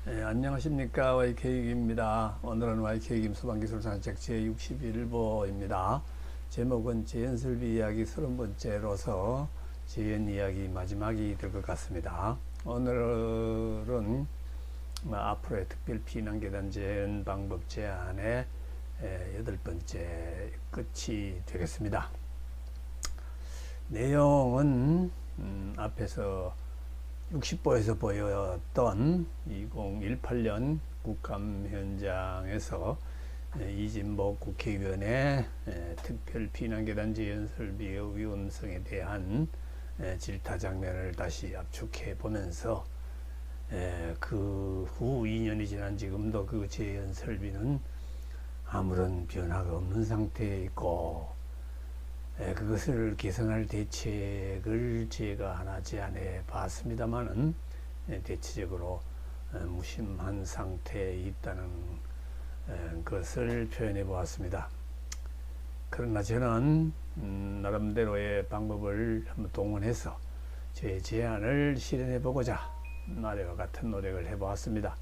안녕하십니까. YK입니다. 오늘은 YK김 소방기술산책 제61보입니다. 제목은 재연설비 이야기 30번째로서 재연 이야기 마지막이 될 것 같습니다. 오늘은 앞으로의 특별 피난계단 재연 방법 제안의 8번째 끝이 되겠습니다. 내용은 앞에서 60보에서 보였던 2018년 국감 현장에서 이진복 국회의원의 특별 피난계단 재연 설비의 위험성에 대한 질타 장면을 다시 압축해 보면서 그 후 2년이 지난 지금도 그 재연 설비는 아무런 변화가 없는 상태에 있고, 그것을 개선할 대책을 제가 하나 제안해 봤습니다만은 대체적으로 무심한 상태에 있다는 것을 표현해 보았습니다. 그러나 저는 나름대로의 방법을 한번 동원해서 제 제안을 실현해 보고자 아래와 같은 노력을 해 보았습니다.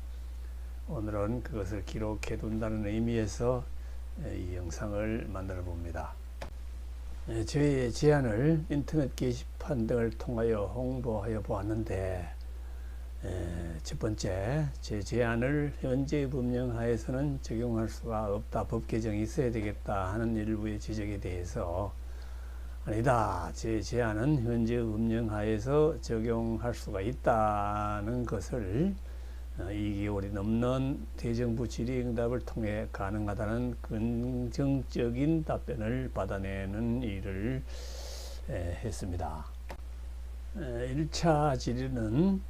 오늘은 그것을 기록해 둔다는 의미에서 이 영상을 만들어 봅니다. 저의 제안을 인터넷 게시판 등을 통하여 홍보하여 보았는데, 첫 번째, 제 제안을 현재의 법령 하에서는 적용할 수가 없다, 법 개정이 있어야 되겠다 하는 일부의 지적에 대해서, 아니다, 제 제안은 현재의 법령 하에서 적용할 수가 있다는 것을 2개월이 넘는 대정부 질의응답을 통해 가능하다는 긍정적인 답변을 받아내는 일을 했습니다. 1차 질의는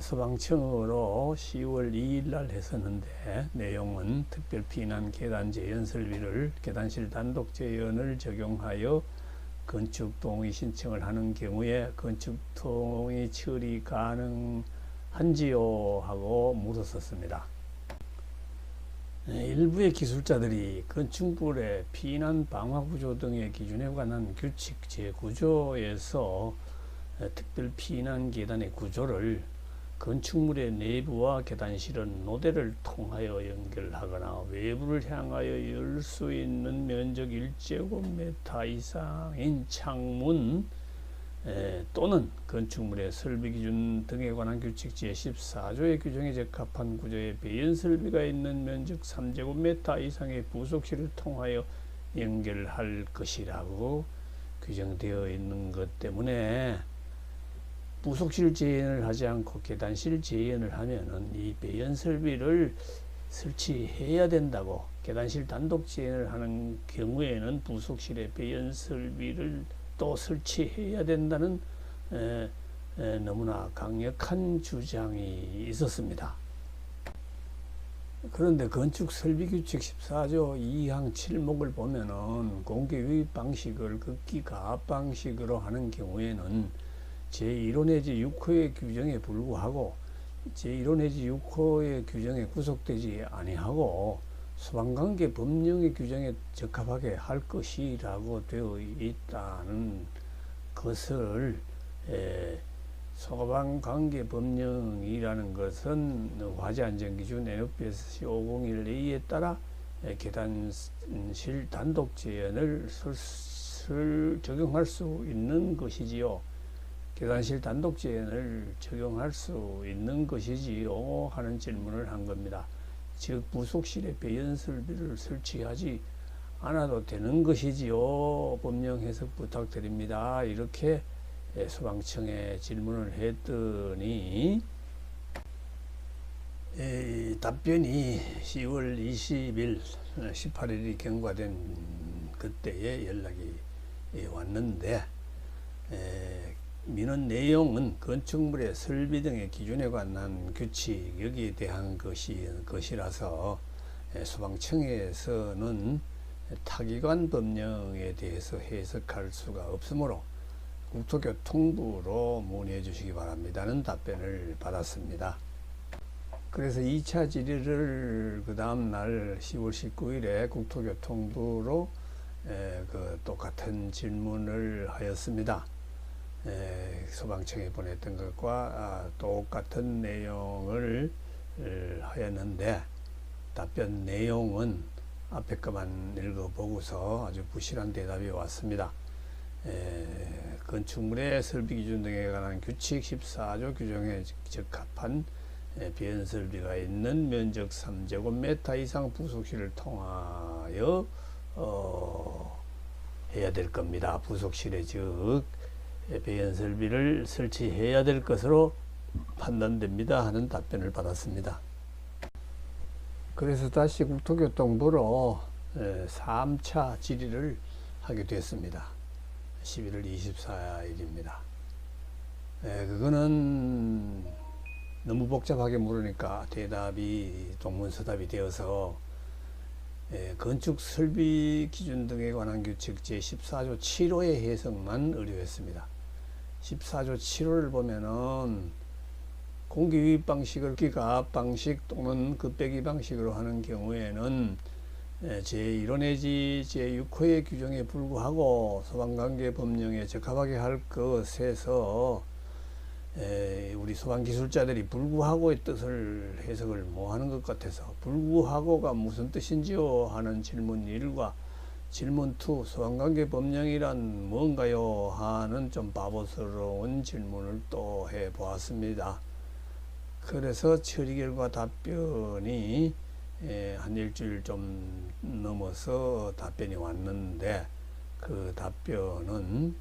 소방청으로 10월 2일 날 했었는데, 내용은 특별 피난 계단 재연 설비를 계단실 단독 재연을 적용하여 건축 동의 신청을 하는 경우에 건축 동의 처리 가능한지요 하고 물었었습니다. 일부의 기술자들이 건축물의 피난 방화 구조 등의 기준에 관한 규칙 제9조에서 특별 피난 계단의 구조를 건축물의 내부와 계단실은 노대를 통하여 연결하거나 외부를 향하여 열 수 있는 면적 1제곱미터 이상인 창문 또는 건축물의 설비 기준 등에 관한 규칙 제14조의 규정에 적합한 구조의 배연 설비가 있는 면적 3제곱미터 이상의 부속실을 통하여 연결할 것이라고 규정되어 있는 것 때문에, 부속실 재연을 하지 않고 계단실 재연을 하면은 이 배연 설비를 설치해야 된다고, 계단실 단독 재연을 하는 경우에는 부속실에 배연 설비를 또 설치해야 된다는 너무나 강력한 주장이 있었습니다. 그런데 건축설비규칙 14조 2항 7목을 보면은 공개유입 방식을 극기 가압 방식으로 하는 경우에는 제1호 내지 6호의 규정에 불구하고 제1호 내지 6호의 규정에 구속되지 아니하고 소방관계 법령의 규정에 적합하게 할 것이라고 되어 있다는 것을, 소방관계 법령이라는 것은 화재안전기준 NFPS 501A에 따라 계단실 단독 재연을 적용할 수 있는 것이지요. 계단실 단독 재연을 적용할 수 있는 것이지요 하는 질문을 한 겁니다. 즉 부속실에 배연 설비를 설치하지 않아도 되는 것이지요. 법령 해석 부탁드립니다. 이렇게 소방청에 질문을 했더니 답변이 10월 20일, 18일이 경과된 그때에 연락이 왔는데, 민원 내용은 건축물의 설비 등의 기준에 관한 규칙 여기에 대한 것이라서 소방청에서는 타기관 법령에 대해서 해석할 수가 없으므로 국토교통부로 문의해 주시기 바랍니다는 답변을 받았습니다. 그래서 2차 질의를 그 다음 날 10월 19일에 국토교통부로 그 똑같은 질문을 하였습니다. 소방청에 보냈던 것과 똑같은 내용을 하였는데 답변 내용은 앞에 것만 읽어보고서 아주 부실한 대답이 왔습니다. 건축물의 설비 기준 등에 관한 규칙 14조 규정에 적합한 비연설비가 있는 면적 3제곱미터 이상 부속실을 통하여 해야 될 겁니다. 부속실에 즉 비연설비를 설치해야 될 것으로 판단됩니다 하는 답변을 받았습니다. 그래서 다시 국토교통부로 3차 질의를 하게 됐습니다. 11월 24일입니다. 그거는 너무 복잡하게 물으니까 대답이 동문서답이 되어서 건축 설비 기준 등에 관한 규칙 제14조 7호의 해석만 의뢰했습니다. 14조 7호를 보면은 공기 유입 방식을 기압 방식 또는 급배기 방식으로 하는 경우에는 제1호 내지 제6호의 규정에 불구하고 소방관계 법령에 적합하게 할 것에서 우리 소방기술자들이 불구하고의 뜻을 해석을 못하는 것 같아서 불구하고가 무슨 뜻인지요 하는 질문 1과 질문 2 소방관계 법령이란 뭔가요 하는 좀 바보스러운 질문을 또 해보았습니다. 그래서 처리 결과 답변이 한 일주일 좀 넘어서 답변이 왔는데 그 답변은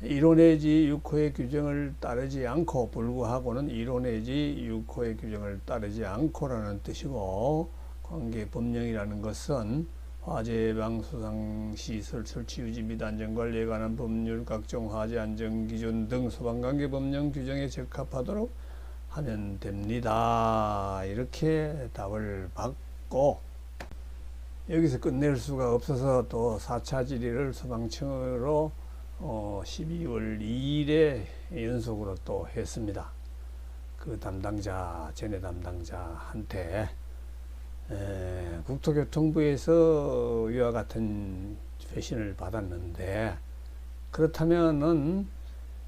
1호 내지 6호의 규정을 따르지 않고 불구하고는 1호 내지 6호의 규정을 따르지 않고라는 뜻이고 관계 법령이라는 것은 화재 예방 소상시설 설치 유지 및 안전관리에 관한 법률 각종 화재 안전기준 등 소방관계 법령 규정에 적합하도록 하면 됩니다. 이렇게 답을 받고 여기서 끝낼 수가 없어서 또 4차 질의를 소방청으로 12월 2일에 연속으로 또 했습니다. 그 담당자, 전해 담당자한테 국토교통부에서 이와 같은 회신을 받았는데 그렇다면은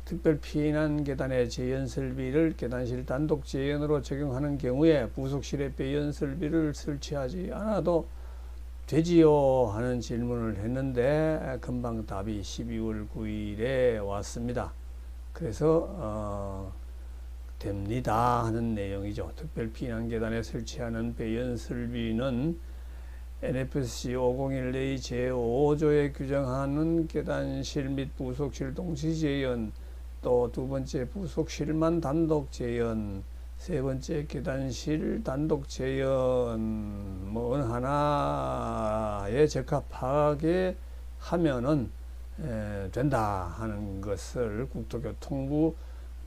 특별 피난 계단의 재연설비를 계단실 단독 재연으로 적용하는 경우에 부속실에 배연설비를 설치하지 않아도 되지요 하는 질문을 했는데 금방 답이 12월 9일에 왔습니다. 그래서 됩니다 하는 내용이죠. 특별 피난 계단에 설치하는 배연설비는 NFC 501A 제5조에 규정하는 계단실 및 부속실 동시 재연 또 두 번째 부속실만 단독 재연 세 번째 계단실 단독 재연 뭐 어느 하나에 적합하게 하면은 된다 하는 것을 국토교통부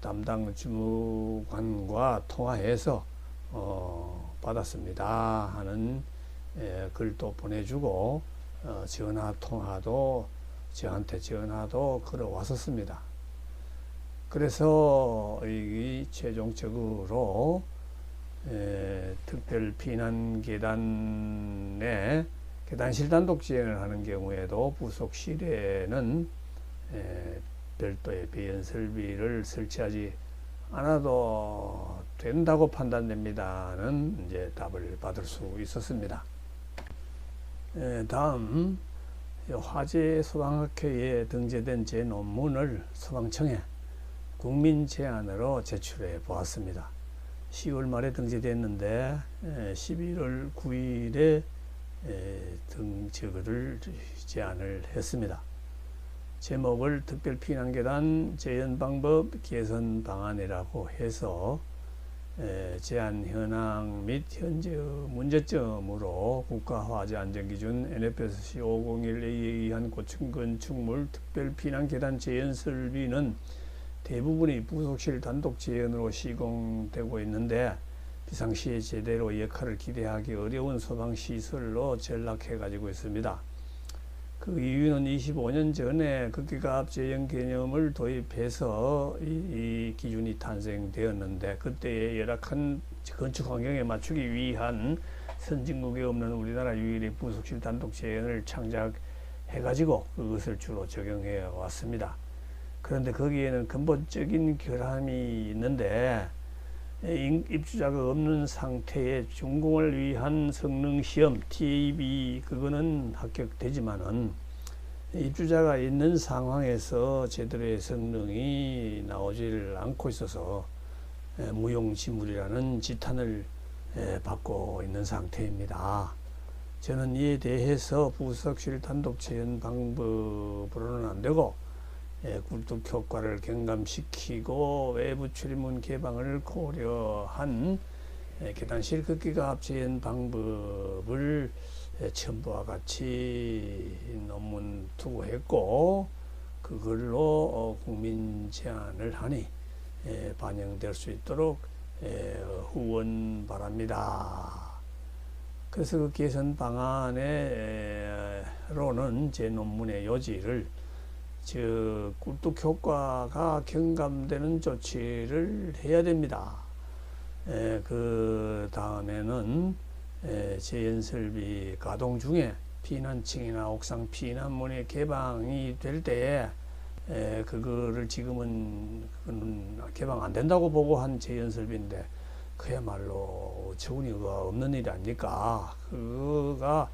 담당 주무관과 통화해서 받았습니다 하는 글도 보내주고 전화 통화도 저한테 전화도 걸어왔었습니다. 그래서 이 최종적으로 특별 피난 계단에 계단실 단독 지연을 하는 경우에도 부속실에는 별도의 배연설비를 설치하지 않아도 된다고 판단됩니다는 이제 답을 받을 수 있었습니다. 다음 화재 소방학회에 등재된 제 논문을 소방청에 국민 제안으로 제출해 보았습니다. 10월 말에 등재됐는데 11월 9일에 등재를 제안을 했습니다. 제목을 특별피난계단 재연방법 개선 방안이라고 해서 제안 현황 및 현재 문제점으로 국가화재안전기준 NFC 501A에 의한 고층 건축물 특별피난계단 재연설비는 대부분이 부속실 단독 재연으로 시공되고 있는데 비상시에 제대로 역할을 기대하기 어려운 소방시설로 전락해 가지고 있습니다. 그 이유는 25년 전에 극기가압 재연 개념을 도입해서 이 기준이 탄생되었는데 그때의 열악한 건축 환경에 맞추기 위한 선진국에 없는 우리나라 유일의 부속실 단독 재연을 창작해 가지고 그것을 주로 적용해 왔습니다. 그런데 거기에는 근본적인 결함이 있는데 입주자가 없는 상태에 준공을 위한 성능시험 TAB 그거는 합격되지만은 입주자가 있는 상황에서 제대로의 성능이 나오질 않고 있어서 무용지물이라는 지탄을 받고 있는 상태입니다. 저는 이에 대해서 부석실 단독 재현 방법으로는 안 되고 굴뚝 효과를 경감시키고 외부 출입문 개방을 고려한 계단실 극기가압 재현 방법을 첨부와 같이 논문 투고했고 그걸로 국민 제안을 하니 반영될 수 있도록 후원 바랍니다. 그래서 그 개선 방안으로는 제 논문의 요지를 굴뚝 효과가 경감되는 조치를 해야 됩니다. 그 다음에는 재연설비 가동 중에 피난층이나 옥상 피난문이 개방이 될 때에 그거를 지금은 개방 안 된다고 보고 한 재연설비인데 그야말로 어처구니가 없는 일이 아닙니까? 그거가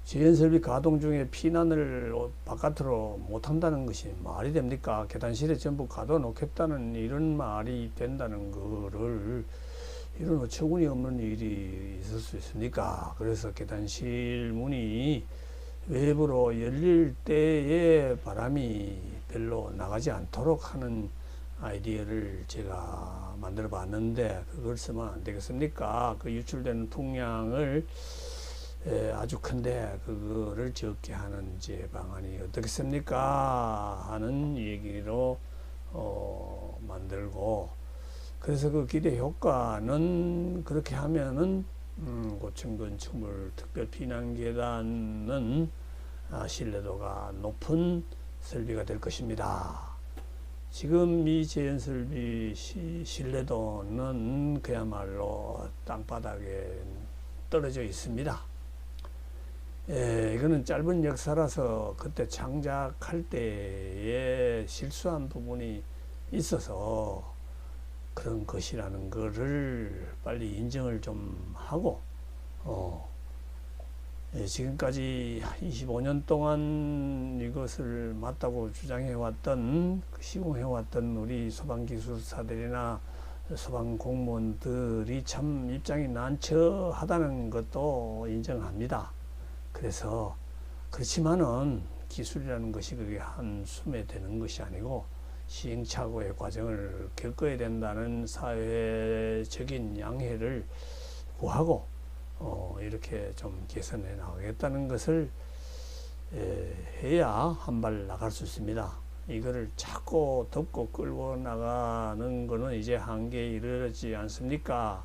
재연설비 가동 중에 피난을 바깥으로 못한다는 것이 말이 됩니까? 계단실에 전부 가둬놓겠다는 이런 말이 된다는 거를 이런 어처구니 없는 일이 있을 수 있습니까? 그래서 계단실 문이 외부로 열릴 때에 바람이 별로 나가지 않도록 하는 아이디어를 제가 만들어 봤는데 그걸 쓰면 안 되겠습니까? 그 유출되는 풍량을 아주 큰데 그거를 적게 하는 제 방안이 어떻겠습니까? 하는 얘기로 만들고 그래서 그 기대 효과는 그렇게 하면은 고층 건축물 특별 피난 계단은 신뢰도가 높은 설비가 될 것입니다. 지금 이 재연설비 신뢰도는 그야말로 땅바닥에 떨어져 있습니다. 이거는 짧은 역사라서 그때 창작할 때에 실수한 부분이 있어서 그런 것이라는 거를 빨리 인정을 좀 하고 지금까지 25년 동안 이것을 맞다고 주장해왔던 시공해왔던 우리 소방기술사들이나 소방공무원들이 참 입장이 난처하다는 것도 인정합니다. 그래서 그렇지만은 기술이라는 것이 그게 한숨에 되는 것이 아니고 시행착오의 과정을 겪어야 된다는 사회적인 양해를 구하고 이렇게 좀 개선해 나가겠다는 것을 해야 한 발 나갈 수 있습니다. 이거를 자꾸 덮고 끌고 나가는 거는 이제 한계에 이르지 않습니까?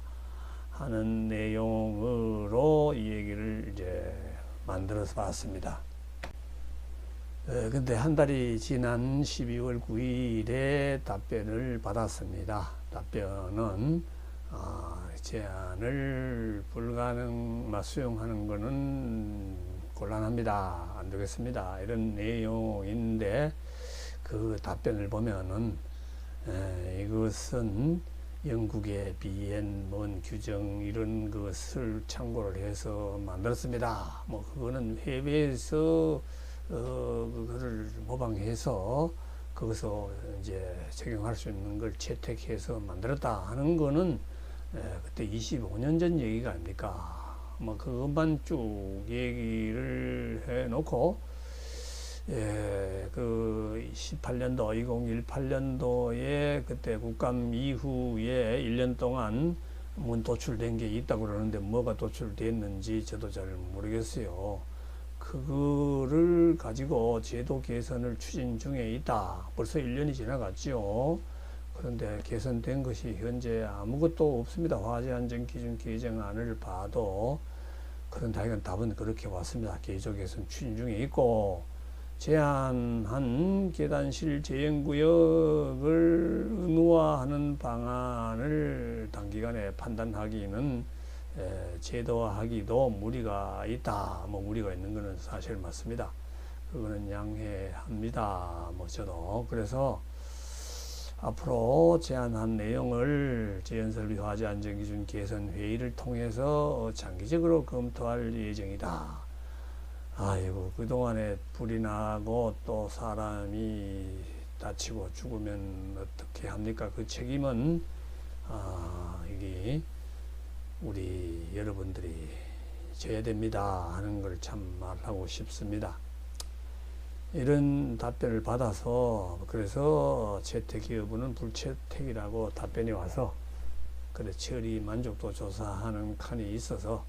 하는 내용으로 이 얘기를 이제 만들어서 봤습니다. 근데 한 달이 지난 12월 9일에 답변을 받았습니다. 답변은 제안을 수용하는 것은 곤란합니다. 안 되겠습니다. 이런 내용인데 그 답변을 보면은 이것은 영국의 비엔 뭔 규정 이런 것을 참고를 해서 만들었습니다. 뭐 그거는 해외에서 그거를 모방해서 거기서 이제 적용할 수 있는 걸 채택해서 만들었다 하는 거는 그때 25년 전 얘기가 아닙니까? 뭐 그것만 쭉 얘기를 해 놓고 그 18년도 2018년도에 그때 국감 이후에 1년 동안 도출된 게 있다고 그러는데 뭐가 도출됐는지 저도 잘 모르겠어요. 그거를 가지고 제도 개선을 추진 중에 있다. 벌써 1년이 지나갔죠. 그런데 개선된 것이 현재 아무것도 없습니다. 화재안전기준 개정안을 봐도. 그런데 하여간 답은 그렇게 왔습니다. 계조 개선 추진 중에 있고 제한한 계단실 재현구역을 의무화하는 방안을 단기간에 판단하기는 제도화하기도 무리가 있다. 뭐 무리가 있는 것은 사실 맞습니다. 그거는 양해합니다. 뭐 저도 그래서 앞으로 제안한 내용을 재연설비 화재 안전기준 개선 회의를 통해서 장기적으로 검토할 예정이다. 아이고, 그동안에 불이 나고 또 사람이 다치고 죽으면 어떻게 합니까? 그 책임은 이게 우리 여러분들이 져야 됩니다 하는 걸 참 말하고 싶습니다. 이런 답변을 받아서 그래서 채택 여부는 불채택이라고 답변이 와서 그래 처리 만족도 조사하는 칸이 있어서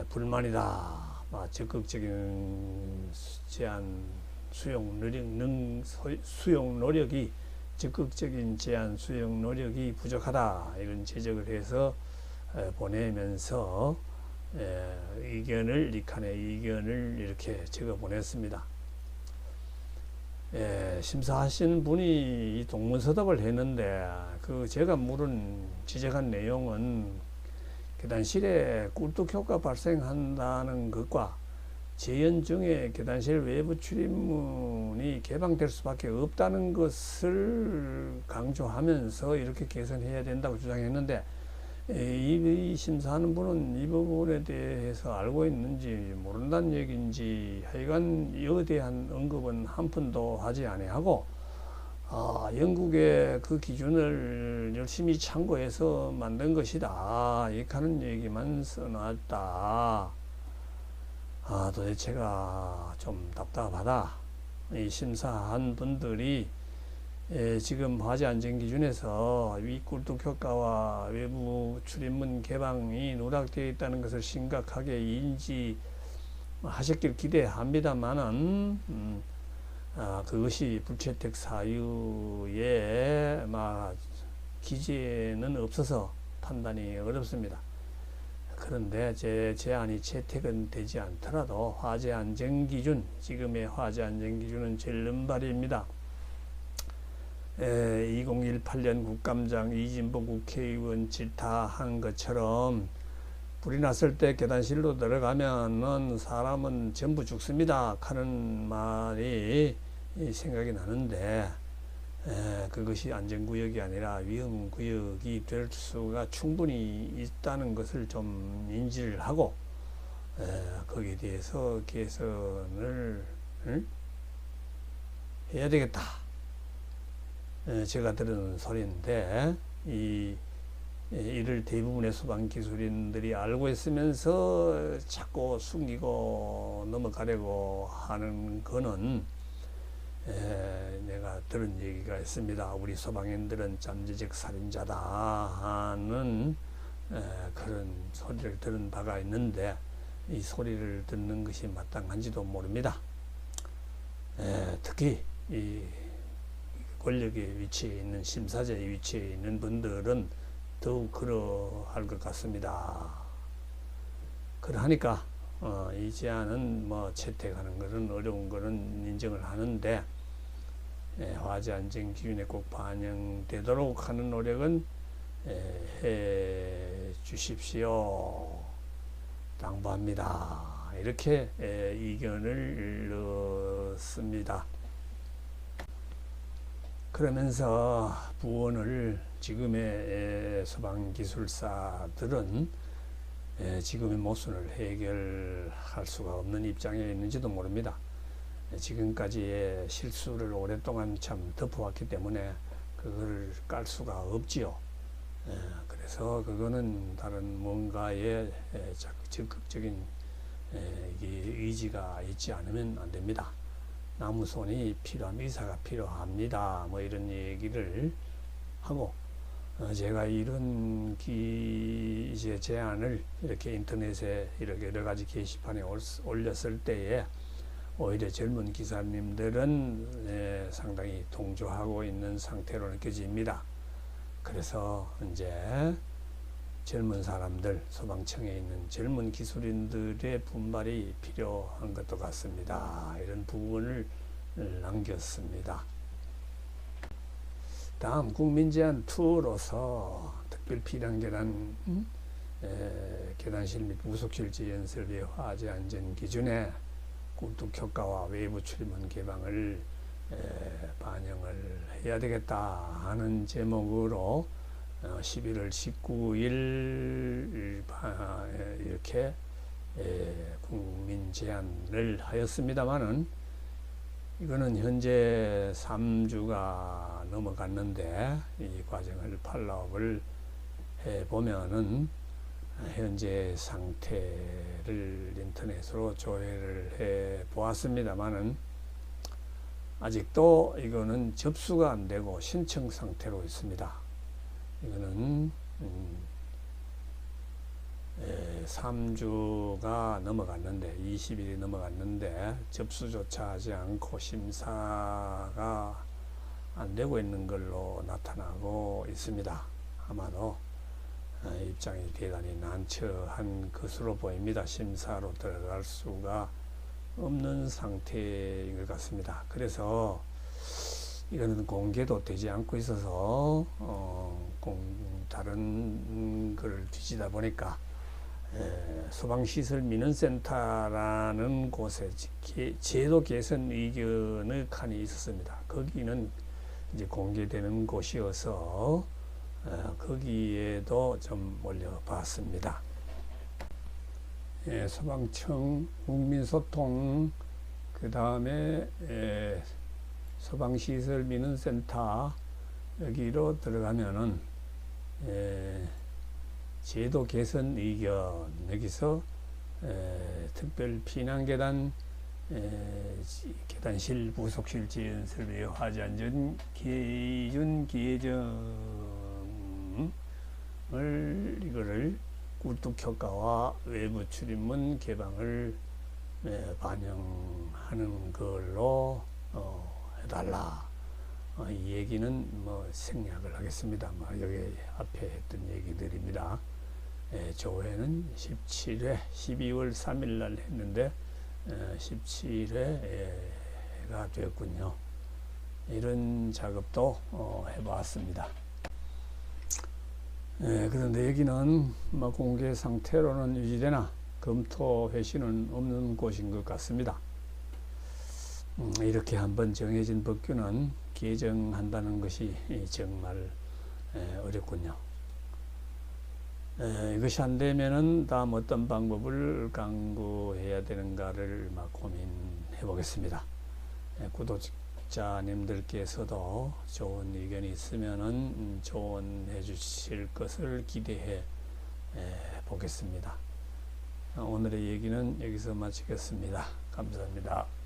불만이다. 적극적인 제안 수용 노력이 적극적인 제안 수용 노력이 부족하다 이런 지적을 해서 보내면서 이 칸에 의견을 이렇게 적어 보냈습니다. 심사하신 분이 이 동문서답을 했는데 제가 지적한 내용은 계단실에 꿀뚝 효과 발생한다는 것과 재연 중에 계단실 외부 출입문이 개방될 수밖에 없다는 것을 강조하면서 이렇게 개선해야 된다고 주장했는데 이 심사하는 분은 이 부분에 대해서 알고 있는지 모른다는 얘기인지 하여간 이에 대한 언급은 한 푼도 하지 아니하고 영국의 그 기준을 열심히 참고해서 만든 것이다 이렇게 얘기만 써놨다. 도대체가 좀 답답하다. 이 심사한 분들이 지금 화재 안전 기준에서 위 꿀뚝 효과와 외부 출입문 개방이 누락되어 있다는 것을 심각하게 인지하셨길 기대합니다만은 그것이 불채택 사유에 기재는 없어서 판단이 어렵습니다. 그런데 제 제안이 채택은 되지 않더라도 화재 안전 기준, 지금의 화재 안전 기준은 제일 넘발입니다. 2018년 국감장 이진복 국회의원 질타한 것처럼 불이 났을 때 계단실로 들어가면은 사람은 전부 죽습니다 하는 말이 생각이 나는데 그것이 안전구역이 아니라 위험구역이 될 수가 충분히 있다는 것을 좀 인지를 하고 거기에 대해서 개선을 해야 되겠다. 제가 들은 소리인데 이를 대부분의 소방기술인들이 알고 있으면서 자꾸 숨기고 넘어가려고 하는 거는 내가 들은 얘기가 있습니다. 우리 소방인들은 잠재적 살인자다 하는 그런 소리를 들은 바가 있는데 이 소리를 듣는 것이 마땅한지도 모릅니다. 특히 이 권력의 위치에 있는 심사자의 위치에 있는 분들은 더욱 그러할 것 같습니다. 그러하니까 이 제안은 채택하는 것은 어려운 것은 인정을 하는데 화재 안전 기준에 꼭 반영되도록 하는 노력은 해 주십시오. 당부합니다. 이렇게 의견을 넣습니다. 그러면서 부원을 지금의 소방기술사들은 지금의 모순을 해결할 수가 없는 입장에 있는지도 모릅니다. 지금까지의 실수를 오랫동안 참 덮어왔기 때문에 그걸 깔 수가 없지요. 그래서 그거는 다른 뭔가의 적극적인 의지가 있지 않으면 안 됩니다. 나무손이 필요한 의사가 필요합니다. 이런 얘기를 하고 제가 이런 이제 제안을 이렇게 인터넷에 이렇게 여러 가지 게시판에 올렸을 때에 오히려 젊은 기사님들은 상당히 동조하고 있는 상태로 느껴집니다. 그래서 이제 젊은 사람들, 소방청에 있는 젊은 기술인들의 분발이 필요한 것도 같습니다. 이런 부분을 남겼습니다. 다음 국민제안 2로서 특별 피난 계단, 계단실 및 무속실 재연설비의 화재 안전 기준에 꿀뚝 효과와 외부 출입문 개방을 반영을 해야 되겠다 하는 제목으로 11월 19일 이렇게 국민 제안을 하였습니다마는 이거는 현재 3주가 넘어갔는데 이 과정을 팔로우업을 해보면은 현재 상태를 인터넷으로 조회를 해 보았습니다마는 아직도 이거는 접수가 안 되고 신청 상태로 있습니다. 이거는 3주가 넘어갔는데 20일이 넘어갔는데 접수조차 하지 않고 심사가 안 되고 있는 걸로 나타나고 있습니다. 아마도 입장이 대단히 난처한 것으로 보입니다. 심사로 들어갈 수가 없는 상태인 것 같습니다. 그래서 이거는 공개도 되지 않고 있어서 다른 걸 뒤지다 보니까 소방시설민원센터라는 곳에 제도 개선 의견의 칸이 있었습니다. 거기는 이제 공개되는 곳이어서 거기에도 좀 올려봤습니다. 소방청 국민소통, 그 다음에 소방시설민원센터 여기로 들어가면은 제도 개선 의견, 여기서 특별 피난계단 계단실 부속실 지연 설비 화재안전 기준 기예정을 이거를 꿀뚝 효과와 외부 출입문 개방을 반영하는 걸로 해달라. 이 얘기는 뭐 생략을 하겠습니다. 여기 앞에 했던 얘기들입니다. 조회는 17회 12월 3일 날 했는데 17회가 되었군요. 이런 작업도 해봤습니다. 그런데 여기는 공개 상태로는 유지되나 검토 회신은 없는 곳인 것 같습니다. 이렇게 한번 정해진 법규는 개정한다는 것이 정말 어렵군요. 이것이 안 되면은 다음 어떤 방법을 강구해야 되는가를 고민해 보겠습니다. 구독자님들께서도 좋은 의견이 있으면은 조언해 주실 것을 기대해 보겠습니다. 오늘의 얘기는 여기서 마치겠습니다. 감사합니다.